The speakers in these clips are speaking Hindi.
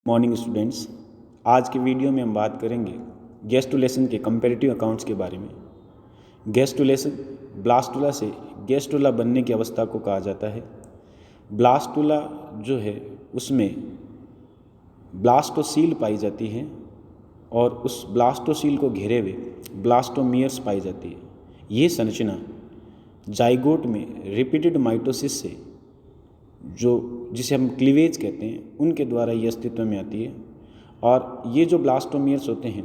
मॉर्निंग स्टूडेंट्स, आज के वीडियो में हम बात करेंगे गैस्ट्रुलेशन के कंपैरेटिव अकाउंट्स के बारे में। गैस्ट्रुलेशन ब्लास्टुला से गैस्ट्रुला बनने की अवस्था को कहा जाता है। ब्लास्टुला जो है उसमें ब्लास्टोसील पाई जाती है और उस ब्लास्टोसील को घेरे हुए ब्लास्टोमियर्स पाई जाती है। ये संरचना जाइगोट में रिपीटेड माइटोसिस से जिसे हम क्लीवेज कहते हैं उनके द्वारा ये अस्तित्व में आती है। और ये जो ब्लास्टोमियर्स होते हैं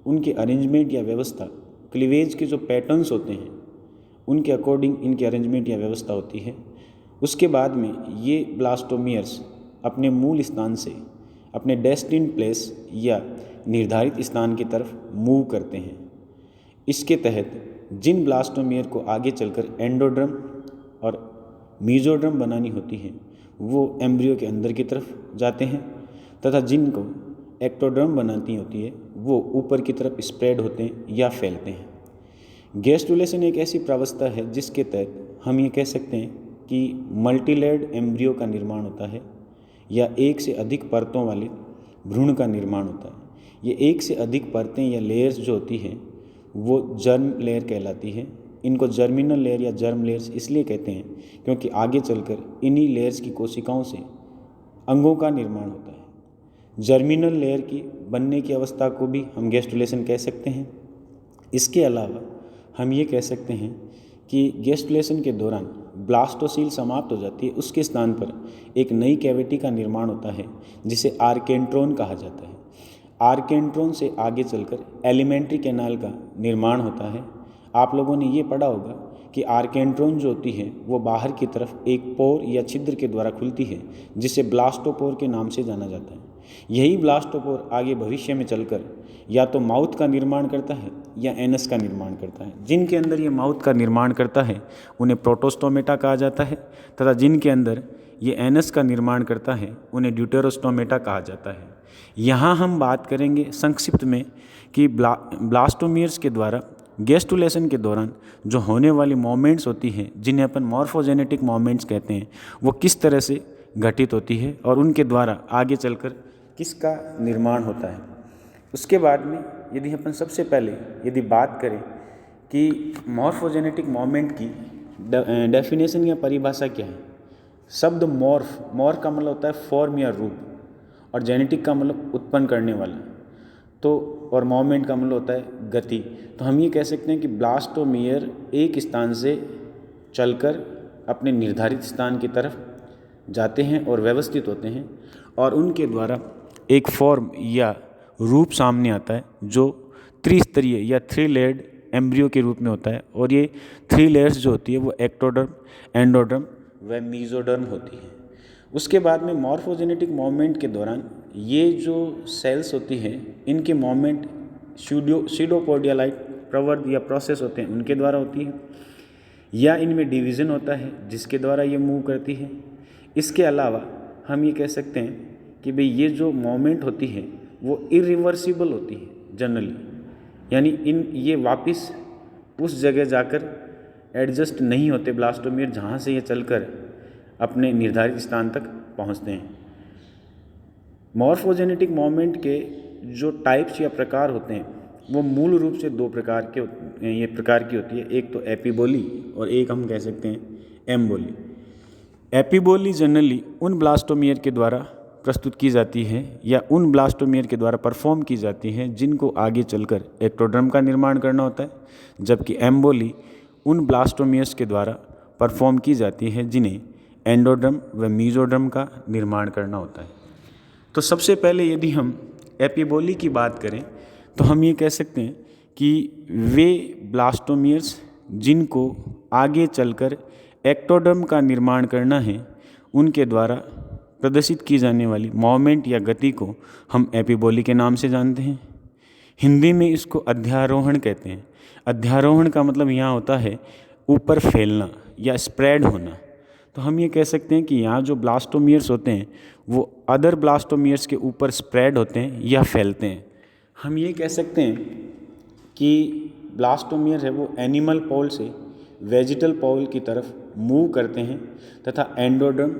उनके अरेंजमेंट या व्यवस्था क्लीवेज के जो पैटर्न्स होते हैं उनके अकॉर्डिंग इनकी अरेंजमेंट या व्यवस्था होती है। उसके बाद में ये ब्लास्टोमियर्स अपने मूल स्थान से अपने डेस्टिन्ड प्लेस या निर्धारित स्थान की तरफ मूव करते हैं। इसके तहत जिन ब्लास्टोमियर को आगे चलकर एंडोड्रम और मीजोड्रम बनानी होती है वो एम्ब्रियो के अंदर की तरफ जाते हैं तथा जिनको एक्टोड्रम बनाती होती है वो ऊपर की तरफ स्प्रेड होते हैं या फैलते हैं। गैस्ट्रुलेशन एक ऐसी प्रावस्था है जिसके तहत हम ये कह सकते हैं कि मल्टीलेयर्ड एम्ब्रियो का निर्माण होता है या एक से अधिक परतों वाले भ्रूण का निर्माण होता है। ये एक से अधिक परतें या लेयर्स जो होती हैं वो जर्म लेयर कहलाती है। इनको जर्मिनल लेयर या जर्म लेयर्स इसलिए कहते हैं क्योंकि आगे चलकर इन्हीं लेयर्स की कोशिकाओं से अंगों का निर्माण होता है। जर्मिनल लेयर की बनने की अवस्था को भी हम गैस्ट्रुलेशन कह सकते हैं। इसके अलावा हम ये कह सकते हैं कि गैस्ट्रुलेशन के दौरान ब्लास्टोसील समाप्त हो जाती है, उसके स्थान पर एक नई कैविटी का निर्माण होता है जिसे आर्केंट्रोन कहा जाता है। आर्केंट्रोन से आगे चलकर एलिमेंट्री कैनाल का निर्माण होता है। आप लोगों ने ये पढ़ा होगा कि आर्केंट्रोन जो होती है वो बाहर की तरफ एक पोर या छिद्र के द्वारा खुलती है जिसे ब्लास्टोपोर के नाम से जाना जाता है। यही ब्लास्टोपोर आगे भविष्य में चलकर या तो माउथ का निर्माण करता है या एनस का निर्माण करता है। जिनके अंदर ये माउथ का निर्माण करता है उन्हें प्रोटोस्टोमेटा कहा जाता है तथा जिनके अंदर ये एनस का निर्माण करता है उन्हें ड्यूटेरोस्टोमेटा कहा जाता है। यहाँ हम बात करेंगे संक्षिप्त में कि ब्लास्टोमियर्स के द्वारा गैस्ट्रुलेशन के दौरान जो होने वाली मोमेंट्स होती हैं जिन्हें अपन मॉर्फोजेनेटिक मोमेंट्स कहते हैं वो किस तरह से घटित होती है और उनके द्वारा आगे चलकर किसका निर्माण होता है। उसके बाद में यदि अपन सबसे पहले यदि बात करें कि मॉर्फोजेनेटिक मोमेंट की डेफिनेशन या परिभाषा क्या है। शब्द मॉर्फ का मतलब होता है फॉर्म या रूप और जेनेटिक का मतलब उत्पन्न करने वाला, तो और मोमेंट का मतलब होता है गति। तो हम ये कह सकते हैं कि ब्लास्टोमियर एक स्थान से चलकर अपने निर्धारित स्थान की तरफ जाते हैं और व्यवस्थित होते हैं और उनके द्वारा एक फॉर्म या रूप सामने आता है जो त्रिस्तरीय या 3 लेयर्ड एम्ब्रियो के रूप में होता है। और ये 3 लेयर्स जो होती है वो एक्टोडर्म, एंडोडर्म व मीजोडर्म होती है। उसके बाद में मॉर्फोजेनेटिक मोमेंट के दौरान ये जो सेल्स होती हैं इनके मोमेंट सीडोपोडियालाइट प्रवर्ध या प्रोसेस होते हैं उनके द्वारा होती है या इनमें डिवीज़न होता है जिसके द्वारा ये मूव करती है। इसके अलावा हम ये कह सकते हैं कि भाई ये जो मोमेंट होती है वो इरिवर्सिबल होती है जनरली, यानी ये वापस उस जगह जाकर एडजस्ट नहीं होते ब्लास्टोमियर जहाँ से ये चलकर अपने निर्धारित स्थान तक पहुँचते हैं। मॉर्फोजेनेटिक मोमेंट के जो टाइप्स या प्रकार होते हैं वो मूल रूप से 2 प्रकार की होती है। एक तो एपिबोली और एक हम कह सकते हैं एम्बोली। एपिबोली जनरली उन ब्लास्टोमियर के द्वारा प्रस्तुत की जाती है या उन ब्लास्टोमियर के द्वारा परफॉर्म की जाती हैं जिनको आगे चलकर एक्टोड्रम का निर्माण करना होता है, जबकि एम्बोली उन ब्लास्टोमियर्स के द्वारा परफॉर्म की जाती है जिन्हें एंडोड्रम व मीजोड्रम का निर्माण करना होता है। तो सबसे पहले यदि हम एपिबोली की बात करें तो हम ये कह सकते हैं कि वे ब्लास्टोमियर्स जिनको आगे चलकर एक्टोडर्म का निर्माण करना है उनके द्वारा प्रदर्शित की जाने वाली मोमेंट या गति को हम एपिबोली के नाम से जानते हैं। हिंदी में इसको अध्यारोहण कहते हैं। अध्यारोहण का मतलब यहाँ होता है ऊपर फैलना या स्प्रेड होना। तो हम ये कह सकते हैं कि यहाँ जो ब्लास्टोमियर्स होते हैं वो अदर ब्लास्टोमियर्स के ऊपर स्प्रेड होते हैं या फैलते हैं। हम ये कह सकते हैं कि ब्लास्टोमियर है वो एनिमल पोल से वेजिटल पोल की तरफ मूव करते हैं तथा एंडोडर्म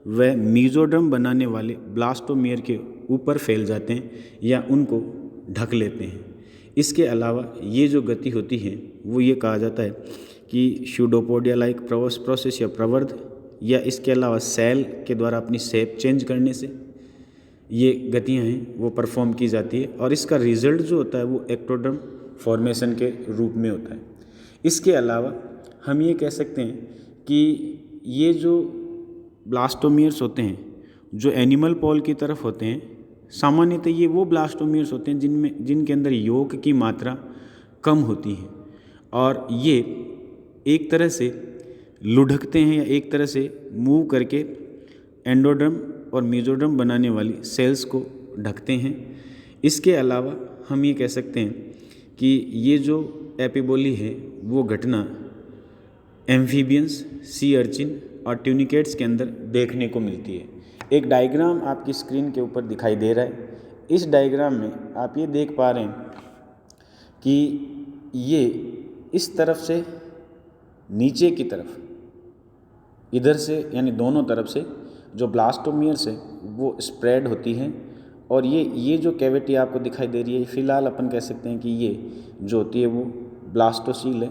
व मीजोडर्म बनाने वाले ब्लास्टोमियर के ऊपर फैल जाते हैं या उनको ढक लेते हैं। इसके अलावा ये जो गति होती है वो ये कहा जाता है कि स्यूडोपोडिया लाइक प्रोसेस या प्रवर्ध, या इसके अलावा सेल के द्वारा अपनी शेप चेंज करने से ये गतियाँ हैं वो परफॉर्म की जाती है, और इसका रिजल्ट जो होता है वो एक्टोडर्म फॉर्मेशन के रूप में होता है। इसके अलावा हम ये कह सकते हैं कि ये जो ब्लास्टोमियर्स होते हैं जो एनिमल पॉल की तरफ होते हैं, सामान्यतः ये वो ब्लास्टोमियर्स होते हैं जिनके अंदर योग की मात्रा कम होती है, और ये एक तरह से लुढ़कते हैं या एक तरह से मूव करके एंडोडर्म और मेसोडर्म बनाने वाली सेल्स को ढकते हैं। इसके अलावा हम ये कह सकते हैं कि ये जो एपिबोली है वो घटना एम्फीबियंस, सी अर्चिन और ट्यूनिकेट्स के अंदर देखने को मिलती है। एक डायग्राम आपकी स्क्रीन के ऊपर दिखाई दे रहा है। इस डायग्राम में आप ये देख पा रहे हैं कि ये इस तरफ से नीचे की तरफ, इधर से यानी दोनों तरफ से जो ब्लास्टोमियर्स है वो स्प्रेड होती हैं, और ये जो कैविटी आपको दिखाई दे रही है फ़िलहाल अपन कह सकते हैं कि ये जो होती है वो ब्लास्टोसील है,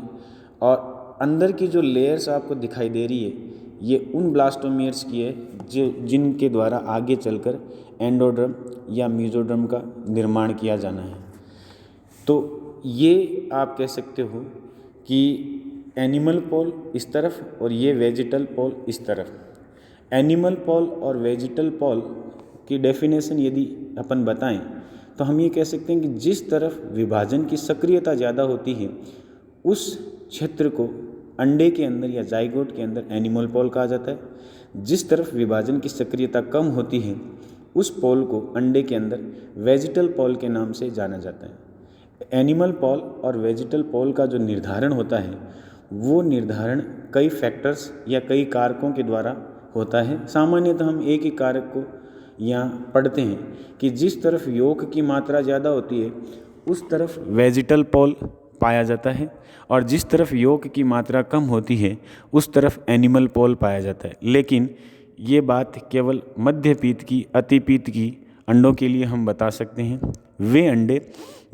और अंदर की जो लेयर्स आपको दिखाई दे रही है ये उन ब्लास्टोमियर्स की है जिनके द्वारा आगे चलकर एंडोडर्म या मेसोडर्म का निर्माण किया जाना है। तो ये आप कह सकते हो कि एनिमल पॉल इस तरफ और ये वेजिटल पॉल इस तरफ। एनिमल पॉल और वेजिटल पॉल की डेफिनेशन यदि अपन बताएं तो हम ये कह सकते हैं कि जिस तरफ विभाजन की सक्रियता ज़्यादा होती है उस क्षेत्र को अंडे के अंदर या जाइगोट के अंदर एनिमल पॉल कहा जाता है। जिस तरफ विभाजन की सक्रियता कम होती है उस पॉल को अंडे के अंदर वेजिटल पॉल के नाम से जाना जाता है। एनिमल पॉल और वेजिटल पॉल का जो निर्धारण होता है वो निर्धारण कई फैक्टर्स या कई कारकों के द्वारा होता है। सामान्यतः हम एक ही कारक को यहाँ पढ़ते हैं कि जिस तरफ योग की मात्रा ज़्यादा होती है उस तरफ वेजिटल पॉल पाया जाता है, और जिस तरफ योग की मात्रा कम होती है उस तरफ एनिमल पॉल पाया जाता है। लेकिन ये बात केवल मध्यपीत की, अतिपीत की अंडों के लिए हम बता सकते हैं। वे अंडे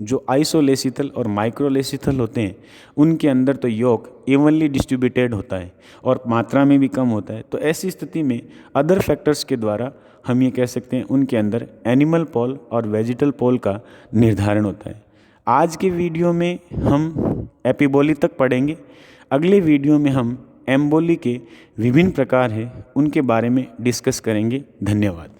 जो आइसोलेसिथल और माइक्रोलेसिथल होते हैं उनके अंदर तो योग इवनली डिस्ट्रीब्यूटेड होता है और मात्रा में भी कम होता है। तो ऐसी स्थिति में अदर फैक्टर्स के द्वारा हम ये कह सकते हैं उनके अंदर एनिमल पॉल और वेजिटल पॉल का निर्धारण होता है। आज के वीडियो में हम एपिबोली तक पढ़ेंगे। अगले वीडियो में हम एम्बोली के विभिन्न प्रकार हैं उनके बारे में डिस्कस करेंगे। धन्यवाद।